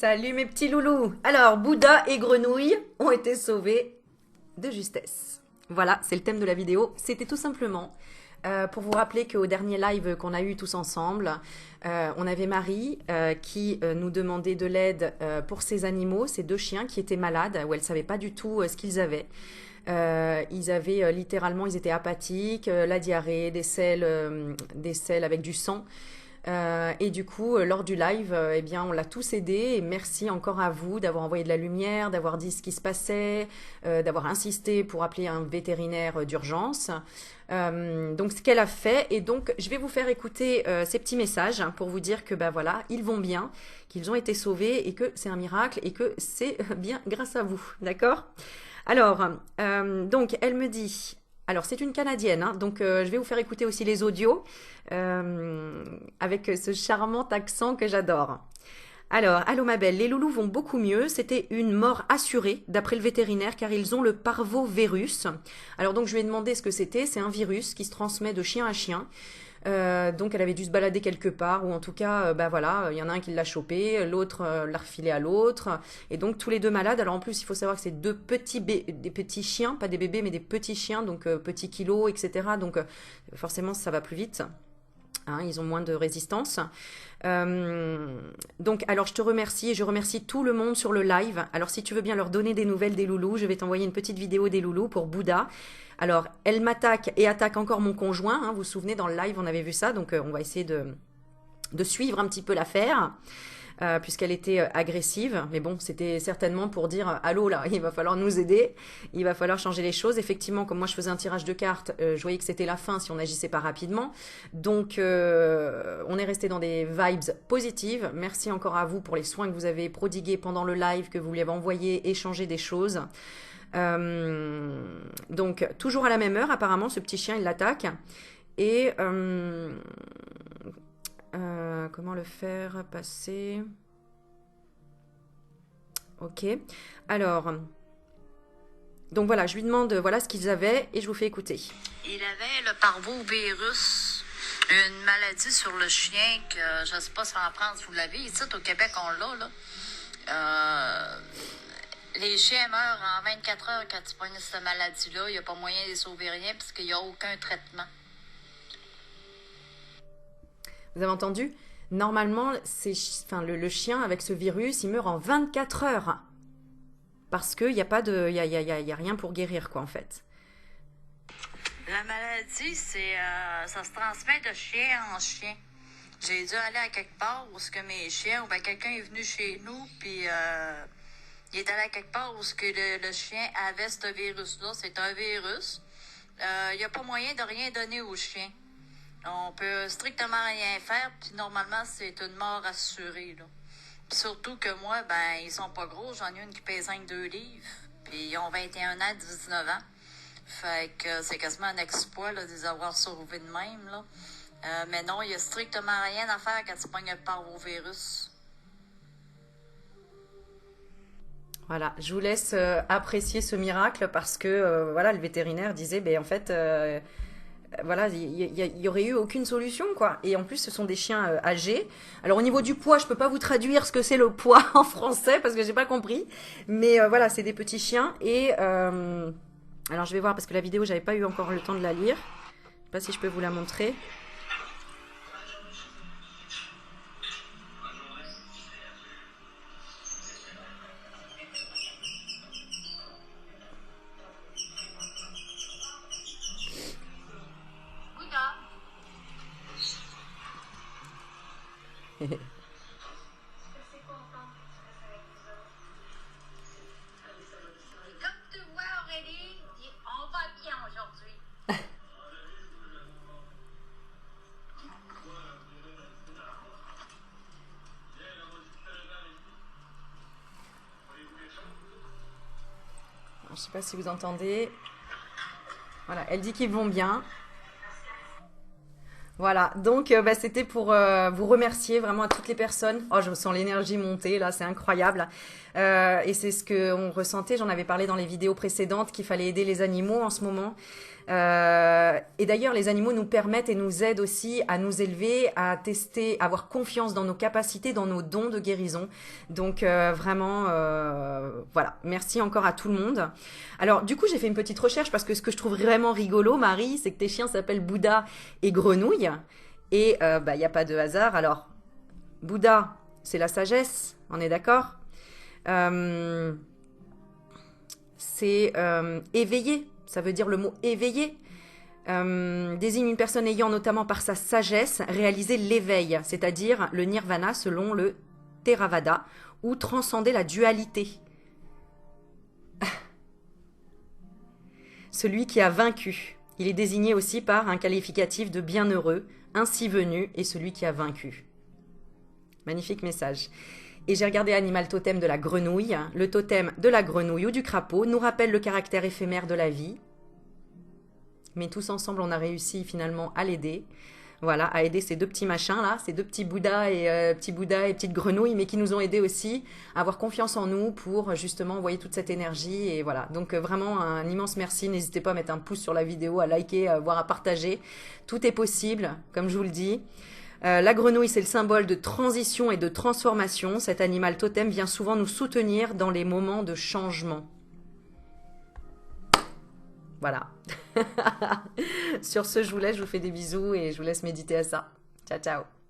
Salut mes petits loulous. Alors, Bouddha et Grenouille ont été sauvés de justesse. Voilà, c'est le thème de la vidéo. C'était tout simplement pour vous rappeler qu'au dernier live qu'on a eu tous ensemble, on avait Marie qui nous demandait de l'aide pour ses animaux, ses deux chiens qui étaient malades, où elle ne savait pas du tout ce qu'ils avaient. Ils avaient littéralement, ils étaient apathiques, la diarrhée, des selles avec du sang. Et du coup, lors du live, eh bien, on l'a tous aidé. Et merci encore à vous d'avoir envoyé de la lumière, d'avoir dit ce qui se passait, d'avoir insisté pour appeler un vétérinaire d'urgence. Donc, ce qu'elle a fait. Et donc, je vais vous faire écouter ces petits messages pour vous dire que, bah voilà, ils vont bien, qu'ils ont été sauvés et que c'est un miracle et que c'est bien grâce à vous. D'accord? Alors, donc, elle me dit... Alors, c'est une Canadienne, hein, donc je vais vous faire écouter aussi les audios avec ce charmant accent que j'adore. Alors, allô ma belle, les loulous vont beaucoup mieux. C'était une mort assurée d'après le vétérinaire car ils ont le parvovirus. Alors donc je lui ai demandé ce que c'était. C'est un virus qui se transmet de chien à chien. Donc elle avait dû se balader quelque part ou en tout cas bah voilà, il y en a un qui l'a chopé, l'autre l'a refilé à l'autre et donc tous les deux malades. Alors en plus il faut savoir que c'est des petits chiens, pas des bébés mais des petits chiens, donc petits kilos, etc. Donc forcément ça va plus vite. Hein, ils ont moins de résistance. Donc, alors je te remercie et je remercie tout le monde sur le live. Alors, si tu veux bien leur donner des nouvelles des loulous, je vais t'envoyer une petite vidéo des loulous pour Bouddha. Alors, elle m'attaque et attaque encore mon conjoint. Hein, vous vous souvenez, dans le live, on avait vu ça. Donc, on va essayer de suivre un petit peu l'affaire. Puisqu'elle était agressive. Mais bon, c'était certainement pour dire « Allô, là, il va falloir nous aider. Il va falloir changer les choses. » Effectivement, comme moi, je faisais un tirage de cartes, je voyais que c'était la fin si on n'agissait pas rapidement. Donc, on est resté dans des vibes positives. Merci encore à vous pour les soins que vous avez prodigués pendant le live, que vous lui avez envoyé, échangé des choses. Donc, toujours à la même heure, apparemment, ce petit chien, il l'attaque. Et... comment le faire passer? Ok. Alors, donc voilà, je lui demande voilà ce qu'ils avaient et je vous fais écouter. Il avait le parvovirus, une maladie sur le chien que je ne sais pas si en France vous l'avez. Ici, au Québec, on l'a, là. Les chiens meurent en 24 heures quand tu pognes cette maladie-là. Il n'y a pas moyen de les sauver rien parce qu'il n'y a aucun traitement. Vous avez entendu? Normalement, le chien avec ce virus, il meurt en 24 heures. Parce qu'il n'y a pas de, y a rien pour guérir, quoi, en fait. La maladie, ça se transmet de chien en chien. J'ai dû aller à quelque part où ce que mes chiens, ou bien quelqu'un est venu chez nous, puis il est allé à quelque part où ce que le chien avait ce virus-là. C'est un virus. Il n'y a pas moyen de rien donner au chien. On peut strictement rien faire, puis normalement, c'est une mort assurée, là. Puis surtout que moi, ben, ils sont pas gros. J'en ai une qui pèse 2 livres, puis ils ont 21 ans, 19 ans. Fait que c'est quasiment un exploit, là, de les avoir sauvés de même, là. Mais non, il y a strictement rien à faire quand tu pognes le parvovirus. Voilà, je vous laisse apprécier ce miracle parce que, voilà, le vétérinaire disait, ben, en fait... voilà, il y aurait eu aucune solution, quoi. Et en plus, ce sont des chiens âgés. Alors, au niveau du poids, je peux pas vous traduire ce que c'est le poids en français parce que j'ai pas compris. Mais voilà, c'est des petits chiens. Et alors, je vais voir parce que la vidéo, j'avais pas eu encore le temps de la lire. Je sais pas si je peux vous la montrer. Comme tu vois, Aurélie, on va bien aujourd'hui. Je sais pas si vous entendez. Voilà, elle dit qu'ils vont bien. Voilà, donc bah, c'était pour vous remercier vraiment à toutes les personnes. Oh, je sens l'énergie monter, là, c'est incroyable. Et c'est ce qu'on ressentait, j'en avais parlé dans les vidéos précédentes, qu'il fallait aider les animaux en ce moment. Et d'ailleurs, les animaux nous permettent et nous aident aussi à nous élever, à tester, à avoir confiance dans nos capacités, dans nos dons de guérison. Donc vraiment, voilà. Merci encore à tout le monde. Alors du coup, j'ai fait une petite recherche parce que ce que je trouve vraiment rigolo, Marie, c'est que tes chiens s'appellent Bouddha et Grenouille. Et il n'y a pas de hasard. Alors, Bouddha, c'est la sagesse, on est d'accord? C'est éveillé, ça veut dire le mot éveillé. Désigne une personne ayant notamment par sa sagesse réalisé l'éveil, c'est-à-dire le nirvana selon le Theravada, ou transcender la dualité. Celui qui a vaincu. Il est désigné aussi par un qualificatif de bienheureux, ainsi venu, et celui qui a vaincu. Magnifique message. Et j'ai regardé Animal Totem de la grenouille. Le totem de la grenouille ou du crapaud nous rappelle le caractère éphémère de la vie. Mais tous ensemble, on a réussi finalement à l'aider. Voilà, à aider ces deux petits machins là, ces deux petits Bouddhas et petites grenouilles, mais qui nous ont aidés aussi à avoir confiance en nous pour justement envoyer toute cette énergie. Et voilà, donc vraiment un immense merci. N'hésitez pas à mettre un pouce sur la vidéo, à liker, voire à partager. Tout est possible, comme je vous le dis. La grenouille, c'est le symbole de transition et de transformation. Cet animal totem vient souvent nous soutenir dans les moments de changement. Voilà. Sur ce, je vous laisse, je vous fais des bisous et je vous laisse méditer à ça. Ciao, ciao.